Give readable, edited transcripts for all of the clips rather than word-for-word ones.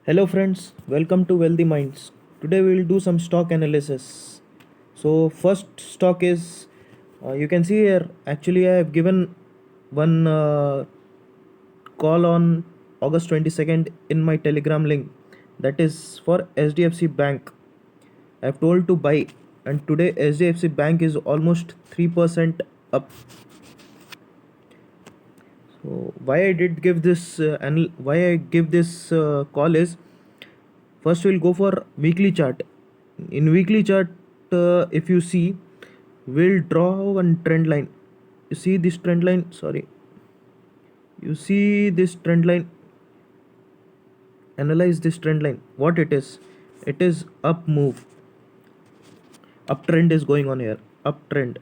Hello friends, welcome to Wealthy Minds. Today we will do some stock analysis. So first stock is you can see here actually I have given one call on August 22nd in my Telegram link, that is for SDFC Bank. I have told to buy, and today SDFC Bank is almost 3% up. So why I did give this and why I give this call is, first we'll go for weekly chart. In weekly chart, if you see, we'll draw one trend line. You see this trend line, sorry, you see this trend line, analyze this trend line. What it is, it is up move, uptrend is going on here, uptrend.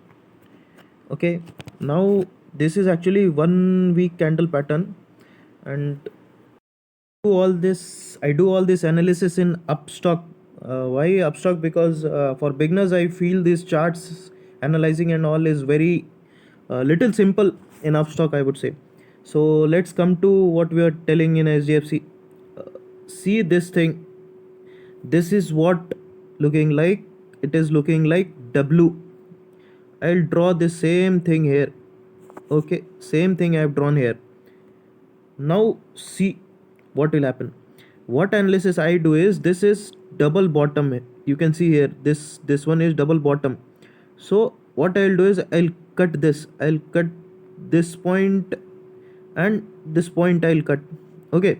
Okay, now this is actually 1 week candle pattern, and I do all this analysis in Upstock. Why Upstock? Because for beginners I feel these charts analyzing and all is very little simple in Upstock, I would say. So let's come to what we are telling in SDFC. See this thing, this is what looking like, it is looking like W. I'll draw the same thing here. Okay, same thing I have drawn here. Now see what will happen. What analysis I do is, this is double bottom. You can see here, this one is double bottom. So what I'll do is, I'll cut this point, and this point I'll cut. Okay,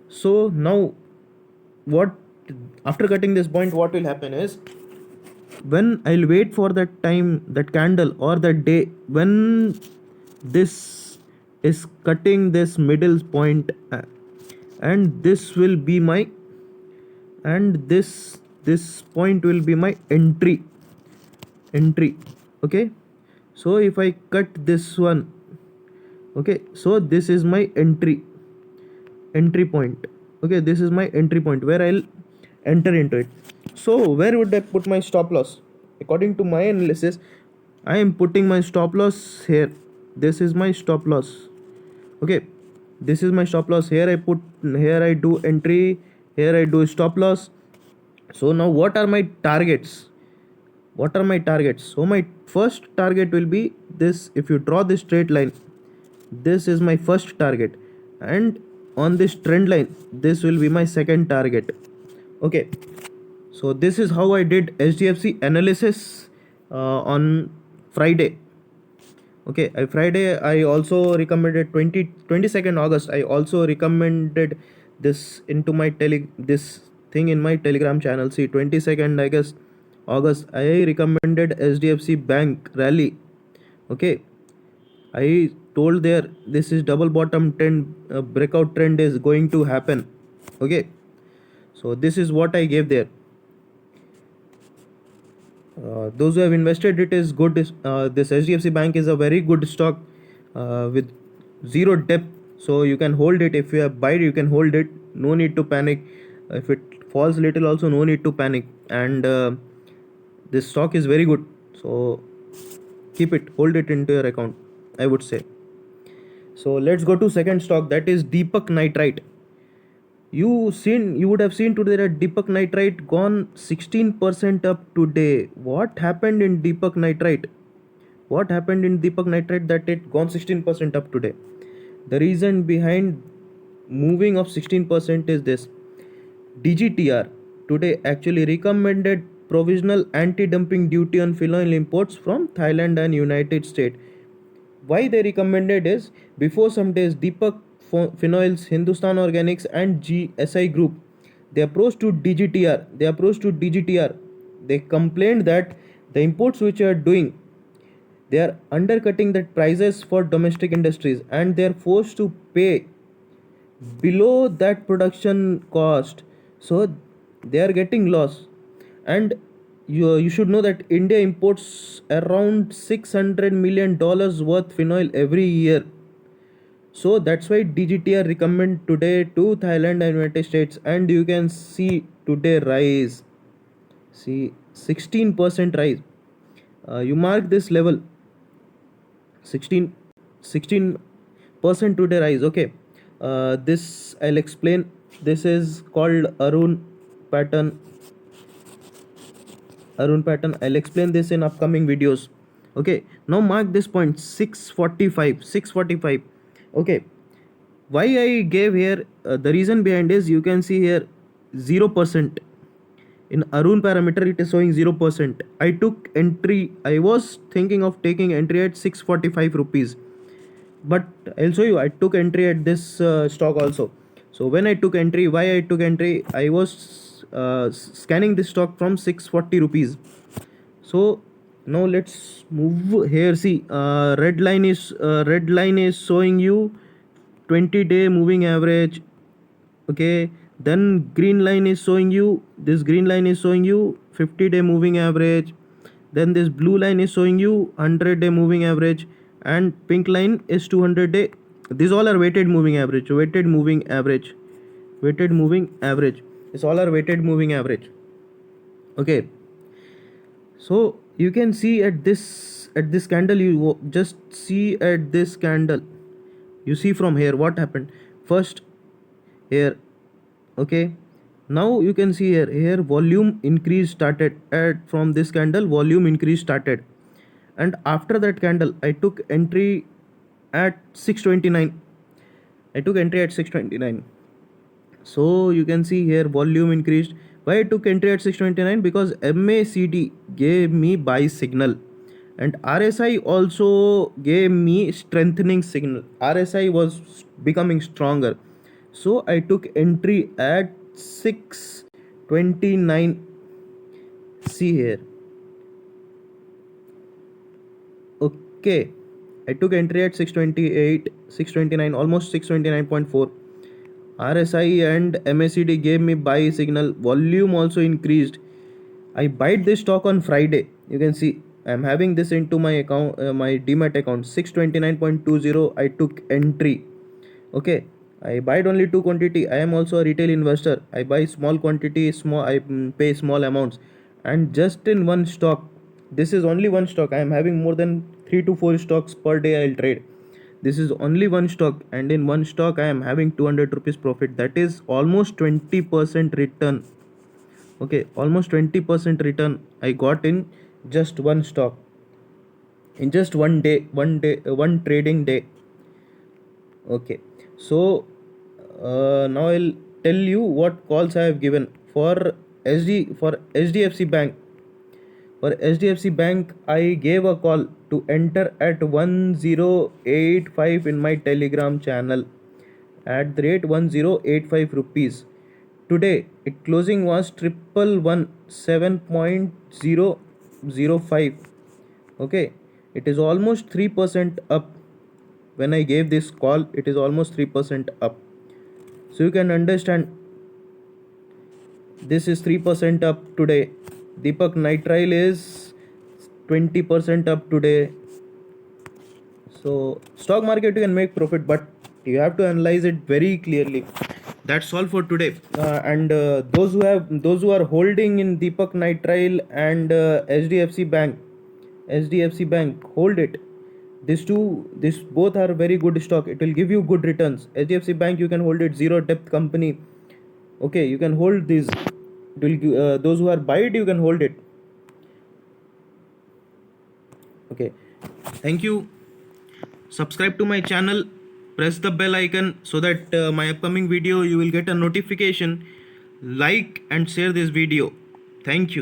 so now what, after cutting this point, what will happen is, when I'll wait for that time, that candle or that day when this is cutting this middle point, and this will be my, and this point will be my entry. Okay, so if I cut this one, okay, so this is my entry point. Okay, this is my entry point where I'll enter into it. So where would I put my stop loss? According to my analysis, I am putting my stop loss here. This is my stop loss. Okay, this is my stop loss. Here I put, here I do entry, here I do stop loss. So now what are my targets? What are my targets? So my first target will be this. If you draw this straight line, this is my first target, and on this trend line, this will be my second target. Okay, so this is how I did SDFC analysis on Friday. Okay, Friday I also recommended 22nd August. I also recommended this into my this thing in my Telegram channel. See, 22nd I guess August, I recommended SDFC Bank rally. Okay, I told there, this is double bottom trend, breakout trend is going to happen. Okay, so this is what I gave there. Those who have invested, it is good. This SDFC Bank is a very good stock with zero depth, so you can hold it. If you have buy, you can hold it. No need to panic. If it falls little, also no need to panic. And this stock is very good, so keep it, hold it into your account, I would say. So let's go to second stock, that is Deepak Nitrite. You would have seen today that Deepak Nitrite gone 16% up today. What happened in Deepak Nitrite? What happened in Deepak Nitrite that it gone 16% up today? The reason behind moving of 16% is this. DGTR today actually recommended provisional anti-dumping duty on phenol imports from Thailand and United States. Why they recommended is, before some days Deepak Phenols, Hindustan Organics and GSI Group, they approached to DGTR. They complained that the imports which are doing, they are undercutting the prices for domestic industries, and they are forced to pay below that production cost, so they are getting loss. And you should know that India imports around $600 million worth phenol every year. So that's why DGTR recommend today to Thailand and United States, and you can see today rise. See, 16% rise. You mark this level, 16% today rise. Okay, this I'll explain. This is called pattern Arun pattern. I'll explain this in upcoming videos. Okay, now mark this point 645. Okay, why I gave here, the reason behind is, you can see here 0%. In Arun parameter it is showing 0%. I took entry, I was thinking of taking entry at 645 rupees, but I'll show you, I took entry at this stock also. So when I took entry, why I took entry, I was scanning this stock from 640 rupees. So now let's move here. See, red line is showing you 20-day moving average. Okay, then green line is showing you, this green line is showing you 50-day moving average. Then this blue line is showing you 100-day moving average, and pink line is 200-day. These all are weighted moving average. Weighted moving average. It's all are weighted moving average. Okay, so you can see at this candle, you just see at this candle, you see from here what happened first here. Okay, now you can see here volume increase started at, from this candle volume increase started, and after that candle I took entry at 629. So you can see here volume increased. Why I took entry at 629? Because MACD gave me buy signal, and RSI also gave me strengthening signal. RSI was becoming stronger, so I took entry at 629. See here. Okay, I took entry at 628, 629, almost 629.4. RSI and MACD gave me buy signal. Volume also increased. I bought this stock on Friday. You can see I'm having this into my account, my Demat account. 629.20. I took entry. Okay, I bought only two quantity. I am also a retail investor. I buy small quantity, small. I pay small amounts, and just in one stock. This is only one stock. I am having more than 3 to 4 stocks per day. I'll trade. This is only one stock, and in one stock I am having 200 rupees profit. That is almost 20% return. Okay, almost 20% return I got in just one stock, in just one trading day. Okay, so now I'll tell you what calls I have given for HDFC Bank. For HDFC Bank, I gave a call to enter at 1085 in my Telegram channel at the rate 1085 rupees. Today, it closing was 7.005. Okay, it is almost 3% up. When I gave this call, it is almost 3% up. So you can understand, this is 3% up today. Deepak Nitrile is 20% up today. So stock market you can make profit, but you have to analyze it very clearly. That's all for today. And those who are holding in Deepak Nitrile and HDFC Bank, hold it. This both are very good stock. It will give you good returns. HDFC Bank you can hold it, zero debt company. Okay, you can hold these. It will those who are buyed, you can hold it. Okay, thank you. Subscribe to my channel, press the bell icon so that my upcoming video you will get a notification. Like and share this video. Thank you.